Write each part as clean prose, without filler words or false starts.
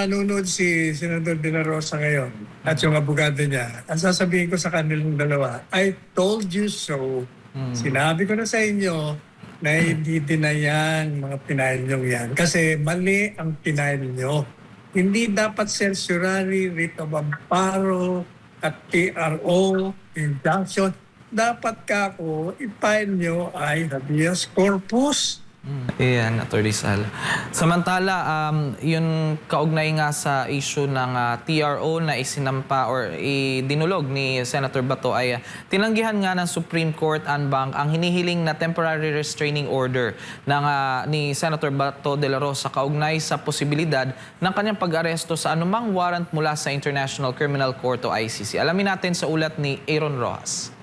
nanonood si Senador De La Rosa ngayon at yung abogado niya, ang sasabihin ko sa kanilang dalawa, I told you so. Sinabi ko na sa inyo na hindi din na yan, mga pinail nyo yan. Kasi mali ang pinail nyo. Hindi dapat certiorari, writ of amparo, at TRO, injunction. Dapat kako, i-file nyo ay habeas corpus. Ayan, Atty. Sal. Samantala, yung kaugnay nga sa issue ng TRO na isinampa or dinulog ni Senator Bato ay tinanggihan nga ng Supreme Court Anbang ang hinihiling na temporary restraining order ng, ni Senator Bato de la Rosa kaugnay sa posibilidad ng kanyang pag-aresto sa anumang warrant mula sa International Criminal Court o ICC. Alamin natin sa ulat ni Aaron Rojas.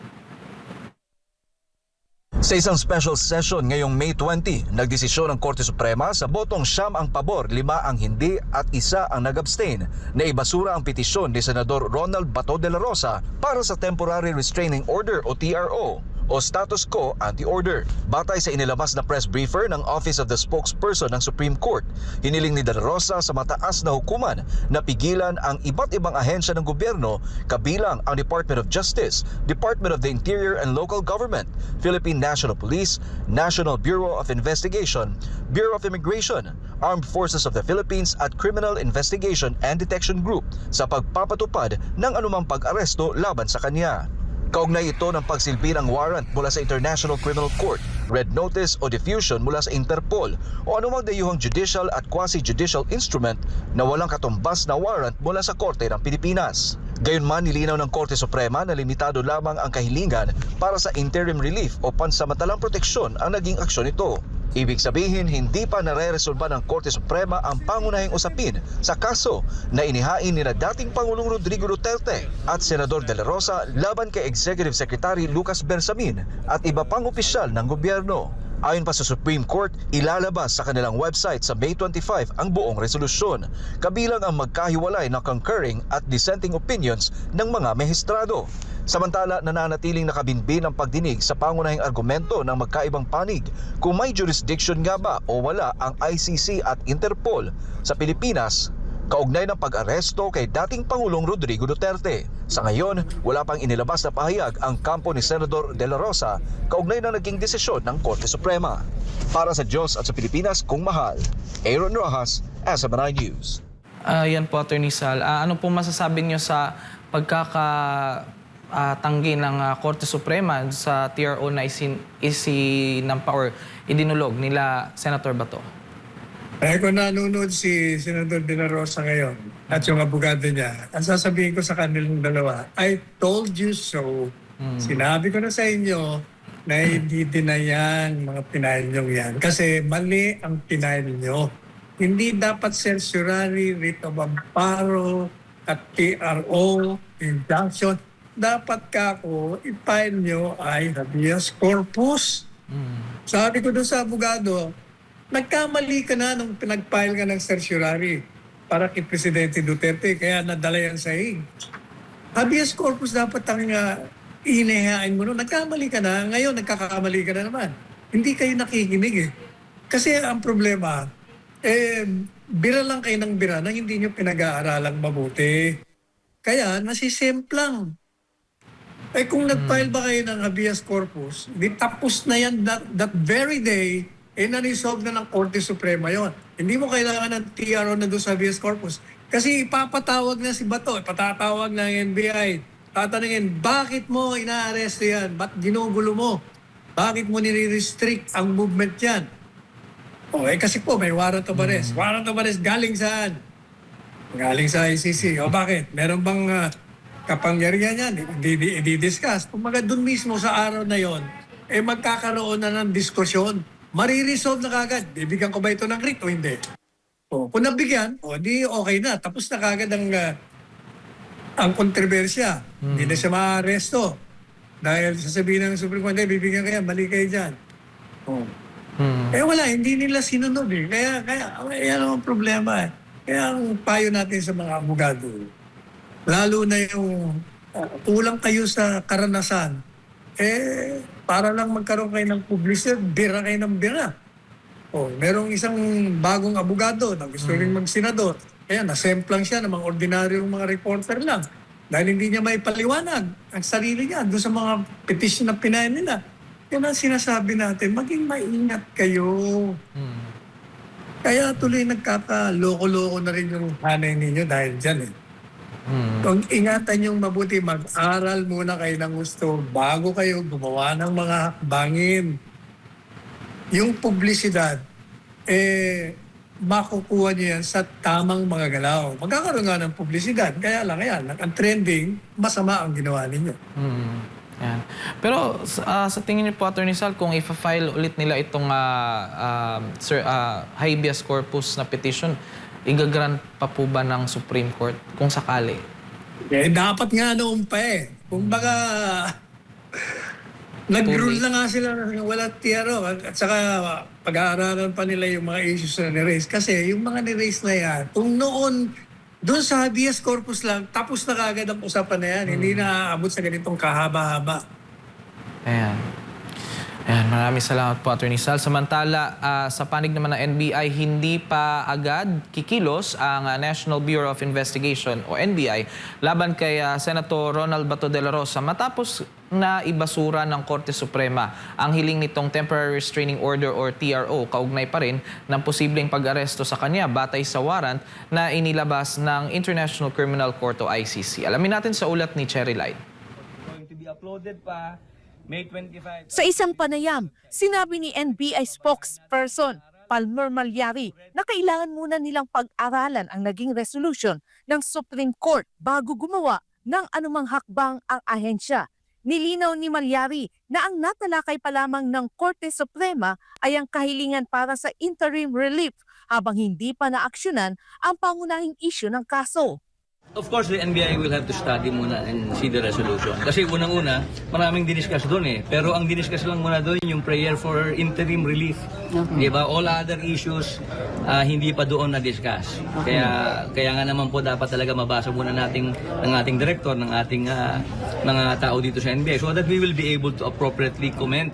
Sa isang special session ngayong May 20, nagdesisyon ng Korte Suprema sa botong 9 ang pabor, 5 ang hindi at 1 ang nag-abstain na ibasura ang petisyon ni Senador Ronald Bato de la Rosa para sa Temporary Restraining Order o TRO o status quo anti-order. Batay sa inilabas na press briefer ng Office of the Spokesperson ng Supreme Court, hiniling ni De La Rosa sa mataas na hukuman na pigilan ang iba't ibang ahensya ng gobyerno kabilang ang Department of Justice, Department of the Interior and Local Government, Philippine National Police, National Bureau of Investigation, Bureau of Immigration, Armed Forces of the Philippines at Criminal Investigation and Detection Group sa pagpapatupad ng anumang pag-aresto laban sa kanya. Kaugnay ito ng pagsilbi ng warrant mula sa International Criminal Court, red notice o diffusion mula sa Interpol o anumang dayuhang judicial at quasi-judicial instrument na walang katumbas na warrant mula sa Korte ng Pilipinas. Gayunman, nilinaw ng Korte Suprema na limitado lamang ang kahilingan para sa interim relief o pansamantalang proteksyon ang naging aksyon nito. Ibig sabihin, hindi pa nare-resolba ng Korte Suprema ang pangunahing usapin sa kaso na inihain ni dating Pangulong Rodrigo Duterte at Senador De La Rosa laban kay Executive Secretary Lucas Bersamin at iba pang opisyal ng gobyerno. Ayon pa sa Supreme Court, ilalabas sa kanilang website sa May 25 ang buong resolusyon, kabilang ang magkahiwalay na concurring at dissenting opinions ng mga mehistrado. Samantala, nananatiling nakabinbin ang pagdinig sa pangunahing argumento ng magkaibang panig kung may jurisdiction nga ba o wala ang ICC at Interpol sa Pilipinas kaugnay ng pag-aresto kay dating Pangulong Rodrigo Duterte. Sa ngayon, wala pang inilabas na pahayag ang kampo ni Senador De La Rosa kaugnay ng naging desisyon ng Korte Suprema. Para sa Diyos at sa Pilipinas kung mahal, Aaron Rojas, SMNI News. Yan po, Atty. Sal. Ano po masasabi niyo sa pagkakatanggi ng Korte Suprema sa TRO na isinampa or idinulog nila Senator Bato? Kung nanonood si Senador De La Rosa ngayon at yung abogado niya, ang sasabihin ko sa kanilang dalawa, I told you so. Sinabi ko na sa inyo na hindi din na yan, mga pinail nyo yan. Kasi mali ang pinail nyo. Hindi dapat certiorari, writ of amparo, at TRO, injunction. Dapat kako, i-file nyo ay habeas corpus. Sabi ko doon sa abogado, nagkamali ka na nung pinag-file ka ng certiorari para kay Presidente Duterte, kaya nadala yan sa hig. Habeas corpus dapat ang inihain mo. Nagkamali ka na, ngayon nagkakamali ka na naman. Hindi kayo nakikinig eh. Kasi ang problema, bira lang kayo ng bira na hindi nyo pinag-aaralang mabuti. Kaya nasisemplang. Kung nag-file ba kayo ng habeas corpus, di tapos na yan that very day, na-resolve na ng Korte Suprema yon. Hindi mo kailangan ng TRO na doon sa habeas corpus. Kasi ipapatawag na si Bato, patatawag ng NBI. Tatanungin, bakit mo inaaresto yan? Ba't ginugulo mo? Bakit mo nire-restrict ang movement yan? Kasi po may warrant of arrest. Warrant of arrest galing saan? Galing sa ICC. Bakit? Meron bang kapangyarihan yan? Di-discuss. Kumaga doon mismo sa araw na yon, magkakaroon na ng diskusyon. Mariresolve na kagad. Bibigyan ko ba ito ng writ o hindi? Kung nabigyan, di okay na. Tapos na kagad ang kontrobersya. Hindi na siya ma-aresto. Dahil sasabihin ng Supreme Court, bibigyan kaya, mali kayo dyan. Wala, hindi nila sinunod eh. Kaya yan ang problema eh. Kaya ang payo natin sa mga abogado, lalo na yung kulang kayo sa karanasan, para lang magkaroon kayo ng publicity, bira kayo ng bira. Merong isang bagong abogado na gusto rin mag-senador. Kaya nasemplang siya ng mga ordinaryong mga reporter lang. Dahil hindi niya may paliwanag ang sarili niya doon sa mga petition na pinahin nila. Yan ang sinasabi natin, maging maingat kayo. Kaya tuloy nagkaka-loko-loko na rin yung hanay ninyo dahil dyan eh. Kung ingatan yung mabuti, mag-aral muna kayo ng gusto bago kayo gumawa ng mga hakbangin. Yung publisidad, makukuha niyo yan sa tamang mga galaw. Magkakaroon nga ng publisidad. Kaya lang yan, ang trending, masama ang ginawa ninyo. Yan. Pero sa tingin niyo po, Attorney Sal, kung i-file ulit nila itong habeas corpus na petition, igagrant pa po ba ng Supreme Court kung sakali? Dapat nga noon pa eh. Kung baka nag-rule na nga sila na wala tiyaro at saka pag-aaralan pa nila yung mga issues na ni-raise. Kasi yung mga ni-raise na yan, kung noon doon sa habeas corpus lang, tapos na kagad ang usapan na yan. Hindi na aabot sa ganitong kahaba-haba. Ayan. Ayan, maraming salamat po, Attorney Sal. Samantala, sa panig naman ng NBI, hindi pa agad kikilos ang National Bureau of Investigation o NBI laban kay Senator Ronald Bato de la Rosa matapos na ibasura ng Korte Suprema ang hiling nitong Temporary Restraining Order or TRO, kaugnay pa rin ng posibleng pag-aresto sa kanya batay sa warrant na inilabas ng International Criminal Court o ICC. Alamin natin sa ulat ni Cherry Light. Going to be uploaded pa May 25. Sa isang panayam, sinabi ni NBI spokesperson Palmer Malyari na kailangan muna nilang pag-aralan ang naging resolution ng Supreme Court bago gumawa ng anumang hakbang ang ahensya. Nilinaw ni Malyari na ang natalakay pa lamang ng Korte Suprema ay ang kahilingan para sa interim relief habang hindi pa naaksyonan ang pangunahing issue ng kaso. Of course, the NBI will have to study muna and see the resolution. Kasi unang-una, maraming diniscuss doon eh. Pero ang diniscuss lang muna doon yung prayer for interim relief. Diba? All other issues, hindi pa doon na-discuss. Kaya nga naman po dapat talaga mabasa muna ng ating director, ng ating mga tao dito sa NBI so that we will be able to appropriately comment.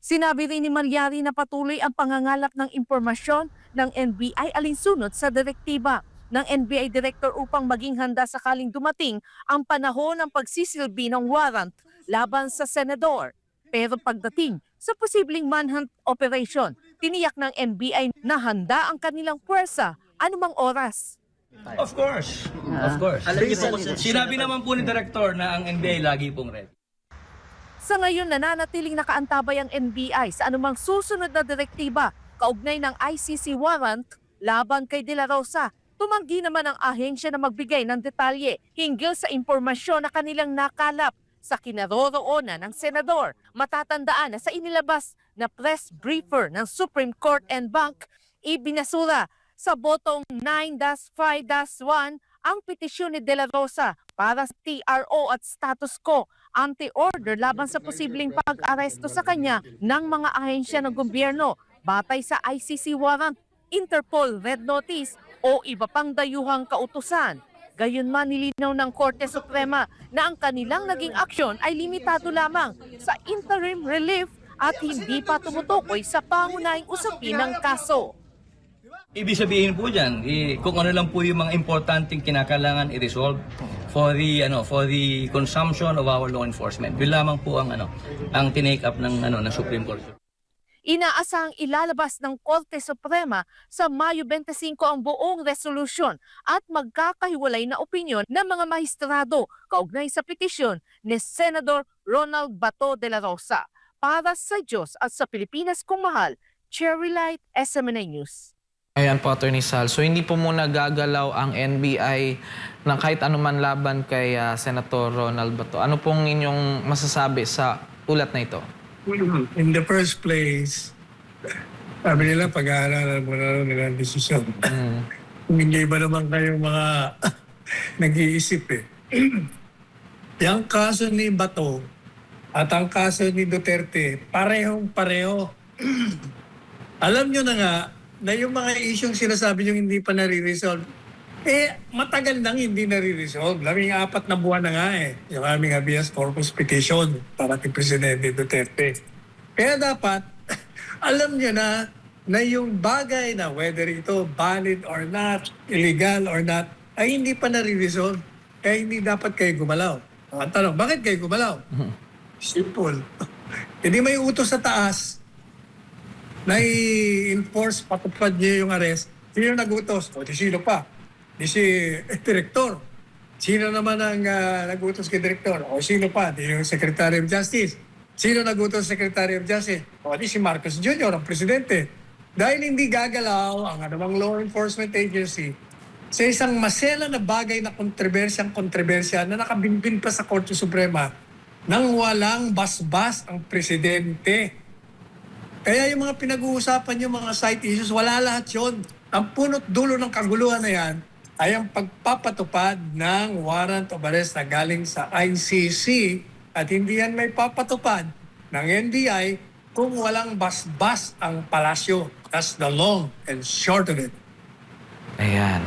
Sinabi rin ni Malyari na patuloy ang pangangalap ng impormasyon ng NBI alinsunod sa direktiba ng NBI Director upang maging handa sakaling dumating ang panahon ng pagsisilbi ng warrant laban sa senador. Pero pagdating sa posibleng manhunt operation, tiniyak ng NBI na handa ang kanilang puwersa anumang oras. Of course. Of course. Sinabi naman po ni Director na ang NBI lagi pong ready. Sa ngayon, nananatiling nakaantabay ang NBI sa anumang susunod na direktiba kaugnay ng ICC warrant laban kay De La Rosa. Tumanggi naman ang ahensya na magbigay ng detalye hinggil sa impormasyon na kanilang nakalap sa kinaroroonan ng senador. Matatandaan na sa inilabas na press briefer ng Supreme Court and Bank, ibinasura sa botong 9-5-1 ang petisyon ni De La Rosa para sa TRO at status quo anti-order laban sa posibleng pag-aresto sa kanya ng mga ahensya ng gobyerno batay sa ICC warrant, Interpol Red Notice o iba pang dayuhang kautusan. Gayunman nilinaw ng Korte Suprema na ang kanilang naging aksyon ay limitado lamang sa interim relief at hindi pa tumutukoy sa pangunahing usapin ng kaso. Ibig sabihin po dyan, kung ano lang po yung mga importanteng kinakailangan i-resolve for the consumption of our law enforcement. Yun lamang po ang tinake up ng Supreme Court. Inaasahang ilalabas ng Korte Suprema sa Mayo 25 ang buong resolusyon at magkakahiwalay na opinyon ng mga maestrado kaugnay sa petisyon ni Senador Ronald Bato de la Rosa. Para sa Diyos at sa Pilipinas kung mahal, Cherry Light, SMNA News. Ayan po, Attorney Sal. So hindi po muna gagalaw ang NBI ng kahit anuman laban kay Senator Ronald Bato. Ano pong inyong masasabi sa ulat na ito? In the first place, sabi nila pag-aaralan mo na nila ang desisyon. Hindi ba naman kayong mga nag-iisip eh. Yung kaso ni Bato at ang kaso ni Duterte, parehong-pareho. Alam nyo na nga, na yung mga isyong sinasabi nyo hindi pa nare-resolve, matagal nang hindi nare-resolve. 14 na buwan na nga yung aming habeas corpus petition para kay Presidente Duterte. Kaya dapat, alam nyo na na yung bagay na whether ito valid or not, illegal or not, ay hindi pa nare-resolve. Kaya hindi dapat kayo gumalaw. Ang tanong, bakit kayo gumalaw? Simple. Hindi may utos sa taas na i-enforce, patupad niya yung arrest. Sino nag-utos? O di sino pa? Di si Direktor. Sino naman ang nag-utos kay Direktor? O sino pa? Di yung Secretary of Justice. Sino nag-utos sa Secretary of Justice? O di si Marcos Jr., ang Presidente. Dahil hindi gagalaw ang anumang law enforcement agency sa isang masela na bagay na kontrobersya na nakabimbin pa sa Korte Suprema nang walang basbas ang Presidente. Kaya yung mga pinag-uusapan yung mga side issues, wala lahat yun. Ang punot dulo ng kaguluhan na yan ay ang pagpapatupad ng warrant of arrest na galing sa ICC at hindi yan may papatupad ng NBI kung walang basbas ang palasyo. That's the long and short of it. Ayan.